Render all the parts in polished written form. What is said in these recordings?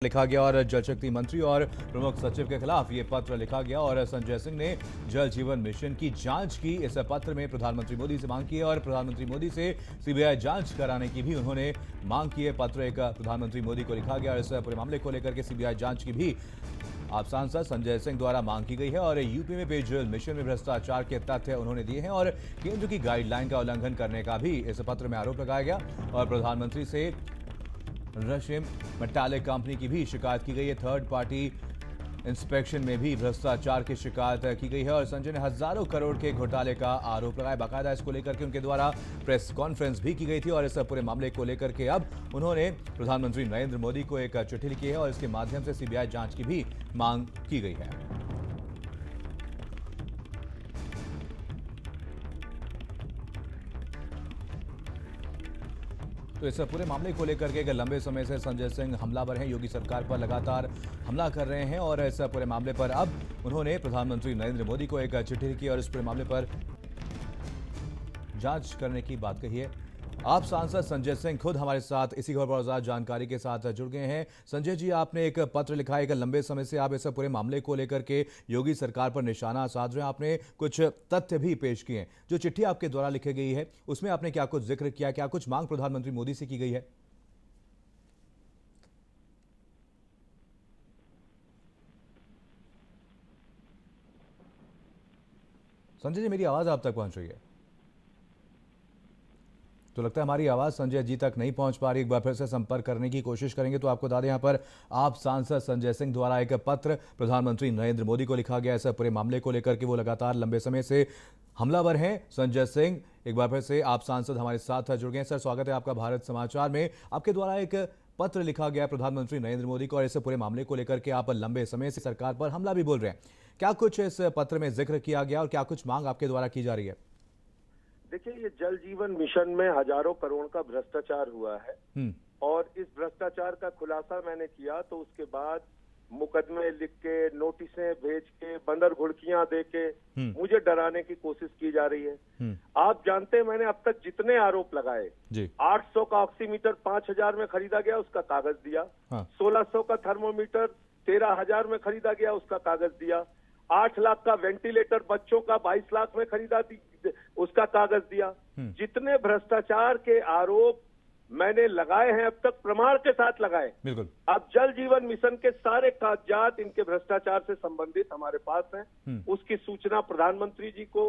लिखा गया और जल शक्ति मंत्री और प्रमुख सचिव के खिलाफ ये पत्र लिखा गया और संजय सिंह ने जल जीवन मिशन की जांच की। इस पत्र में प्रधानमंत्री मोदी से मांग की है और प्रधानमंत्री मोदी से सीबीआई जांच कराने की भी उन्होंने मांग की है। पत्र एक प्रधानमंत्री मोदी को लिखा गया और इस पूरे मामले को लेकर के सीबीआई जांच की भी आप सांसद संजय सिंह द्वारा मांग की गई है और यूपी में पेयजल मिशन में भ्रष्टाचार के तथ्य उन्होंने दिए हैं और केंद्र की गाइडलाइन का उल्लंघन करने का भी इस पत्र में आरोप लगाया गया और प्रधानमंत्री से रशियन मेटालिक कंपनी की भी शिकायत की गई है। थर्ड पार्टी इंस्पेक्शन में भी भ्रष्टाचार की शिकायत की गई है और संजय ने हजारों करोड़ के घोटाले का आरोप लगाया। बाकायदा इसको लेकर के उनके द्वारा प्रेस कॉन्फ्रेंस भी की गई थी और इस पूरे मामले को लेकर के अब उन्होंने प्रधानमंत्री नरेंद्र मोदी को एक चिट्ठी लिखी है और इसके माध्यम से सीबीआई जांच की भी मांग की गई है। तो इस पूरे मामले को लेकर के लंबे समय से संजय सिंह हमलावर हैं, योगी सरकार पर लगातार हमला कर रहे हैं और इस पूरे मामले पर अब उन्होंने प्रधानमंत्री नरेंद्र मोदी को एक चिट्ठी लिखी और इस पूरे मामले पर जांच करने की बात कही है। आप सांसद संजय सिंह खुद हमारे साथ इसी खबर पर ज्यादा जानकारी के साथ जुड़ गए हैं। संजय जी, आपने एक पत्र लिखा है, एक लंबे समय से आप इस पूरे मामले को लेकर के योगी सरकार पर निशाना साध रहे हैं। आपने कुछ तथ्य भी पेश किए हैं। जो चिट्ठी आपके द्वारा लिखी गई है उसमें आपने क्या कुछ जिक्र किया, क्या कुछ मांग प्रधानमंत्री मोदी से की गई है? संजय जी, मेरी आवाज आप तक पहुंच रही है? तो लगता है हमारी आवाज संजय जी तक नहीं पहुंच पा रही। एक बार फिर से संपर्क करने की कोशिश करेंगे। तो आपको बता दें, यहाँ पर आप सांसद संजय सिंह द्वारा एक पत्र प्रधानमंत्री नरेंद्र मोदी को लिखा गया है पूरे मामले को लेकर के वो लगातार लंबे समय से हमलावर हैं। संजय सिंह, एक बार फिर से आप सांसद हमारे साथ जुड़ गए हैं। सर, स्वागत है आपका भारत समाचार में। आपके द्वारा एक पत्र लिखा गया प्रधानमंत्री नरेंद्र मोदी को और इस पूरे मामले को लेकर के आप लंबे समय से सरकार पर हमला भी बोल रहे हैं। क्या कुछ इस पत्र में जिक्र किया गया और क्या कुछ मांग आपके द्वारा की जा रही है? देखिए, ये जल जीवन मिशन में हजारों करोड़ का भ्रष्टाचार हुआ है और इस भ्रष्टाचार का खुलासा मैंने किया तो उसके बाद मुकदमे लिख के, नोटिसें भेज के, बंदर घुड़कियां दे के मुझे डराने की कोशिश की जा रही है। आप जानते हैं, मैंने अब तक जितने आरोप लगाए, 800 का ऑक्सीमीटर 5000 में खरीदा गया, उसका कागज दिया। 1600 का थर्मोमीटर 13000 में खरीदा गया, उसका कागज दिया। 8 लाख का वेंटिलेटर बच्चों का 22 लाख में खरीदा उसका कागज दिया। जितने भ्रष्टाचार के आरोप मैंने लगाए हैं अब तक, प्रमाण के साथ लगाए। बिल्कुल। अब जल जीवन मिशन के सारे कागजात इनके भ्रष्टाचार से संबंधित हमारे पास हैं। उसकी सूचना प्रधानमंत्री जी को,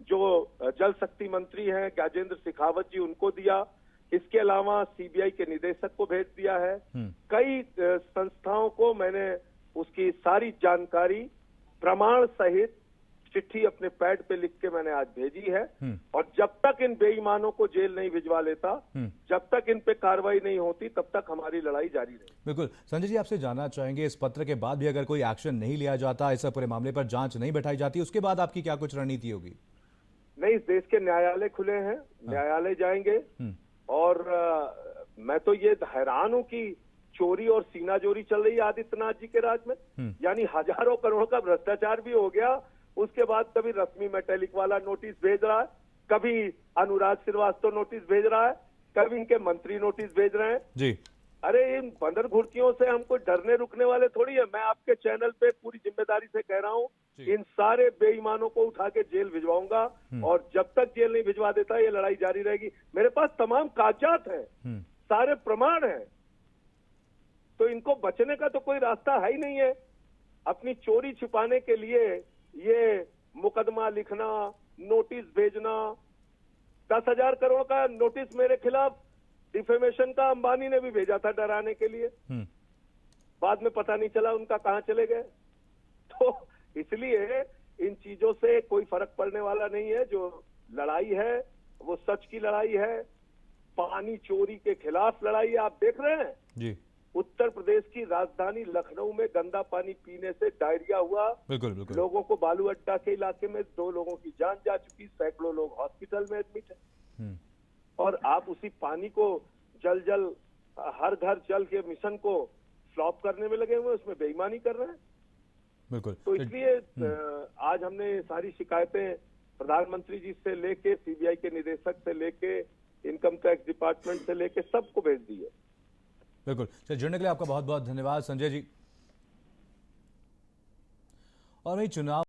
जो जल शक्ति मंत्री हैं गजेंद्र शेखावत जी, उनको दिया। इसके अलावा सीबीआई के निदेशक को भेज दिया है। कई संस्थाओं को मैंने उसकी सारी जानकारी प्रमाण सहित चिट्ठी अपने पैड पे लिख के मैंने आज भेजी है। और जब तक इन बेईमानों को जेल नहीं भिजवा लेता, जब तक इन पे कार्रवाई नहीं होती, तब तक हमारी लड़ाई जारी रहेगी। बिल्कुल। संजय जी, आपसे जानना चाहेंगे, इस पत्र के बाद भी अगर कोई एक्शन नहीं लिया जाता, इस पूरे मामले पर जांच नहीं बैठाई जाती, उसके बाद आपकी क्या कुछ रणनीति होगी? नहीं, इस देश के न्यायालय खुले हैं, न्यायालय जाएंगे। और मैं तो ये हैरान हूं कि चोरी और सीनाजोरी चल रही है आदित्यनाथ जी के राज में। यानी हजारों करोड़ का भ्रष्टाचार भी हो गया, उसके बाद कभी रश्मि मेटालिक वाला नोटिस भेज रहा है, कभी अनुराग श्रीवास्तव नोटिस भेज रहा है, कभी इनके मंत्री नोटिस भेज रहे हैं जी। अरे, इन बंदर घुड़कियों से हमको डरने रुकने वाले थोड़ी है। मैं आपके चैनल पे पूरी जिम्मेदारी से कह रहा हूँ, इन सारे बेईमानों को उठा के जेल भिजवाऊंगा और जब तक जेल नहीं भिजवा देता ये लड़ाई जारी रहेगी। मेरे पास तमाम कागजात हैं, सारे प्रमाण हैं, तो इनको बचने का तो कोई रास्ता है ही नहीं है। अपनी चोरी छिपाने के लिए ये मुकदमा लिखना, नोटिस भेजना, 10,000 करोड़ का नोटिस मेरे खिलाफ डिफेमेशन का अंबानी ने भी भेजा था डराने के लिए। बाद में पता नहीं चला उनका कहां चले गए। तो इसलिए इन चीजों से कोई फर्क पड़ने वाला नहीं है। जो लड़ाई है वो सच की लड़ाई है, पानी चोरी के खिलाफ लड़ाई है। आप देख रहे हैं जी, उत्तर प्रदेश की राजधानी लखनऊ में गंदा पानी पीने से डायरिया हुआ। बिल्कुल। लोगों को बालू अड्डा के इलाके में 2 लोगों की जान जा चुकी, सैकड़ों लोग हॉस्पिटल में एडमिट हैं। और आप उसी पानी को जल हर घर जल के मिशन को फ्लॉप करने में लगे हुए, उसमें बेईमानी कर रहे हैं। बिल्कुल। तो इसलिए आज हमने सारी शिकायतें प्रधानमंत्री जी से लेके, सीबीआई के निदेशक से लेके, इनकम टैक्स डिपार्टमेंट से लेके सबको भेज दी है। बिल्कुल, चलिए जुड़ने के लिए आपका बहुत बहुत धन्यवाद संजय जी। और वही चुनाव